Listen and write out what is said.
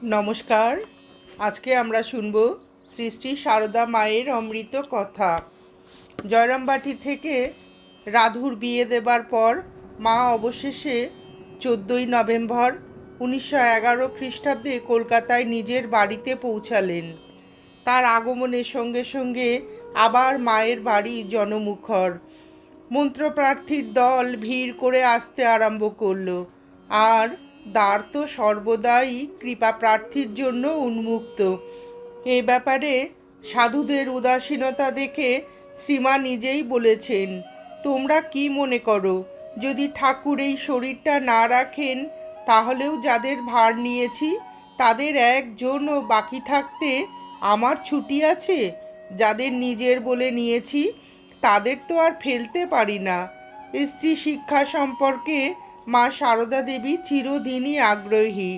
নমস্কার। আজকে আমরা শুনব শ্রী শ্রী সারদা মায়ের অমৃত কথা। জয়রামবাটি থেকে রাধুর বিয়ে দেবার পর মা অবশেষে 14ই নভেম্বর 1911 খ্রিস্টাব্দে কলকাতায় নিজের বাড়িতে পৌঁছালেন। তার আগমনের সঙ্গে সঙ্গে আবার মায়ের বাড়ি জনমুখর। মন্ত্রপ্রার্থীর দল ভিড় করে আসতে আরম্ভ করল, আর দ্বার তো সর্বদাই কৃপা প্রার্থীর জন্য উন্মুক্ত। এ ব্যাপারে সাধুদের উদাসীনতা দেখে শ্রীমা নিজেই বলেছেন, তোমরা কি মনে করো, যদি ঠাকুর এই শরীরটা না রাখেন তাহলেও যাদের ভার নিয়েছি তাদের একজনও বাকি থাকতে আমার ছুটি আছে? যাদের নিজের বলে নিয়েছি তাদের তো আর ফেলতে পারি না। স্ত্রী শিক্ষা সম্পর্কে মা সারদা দেবী চিরদিনই আগ্রহী।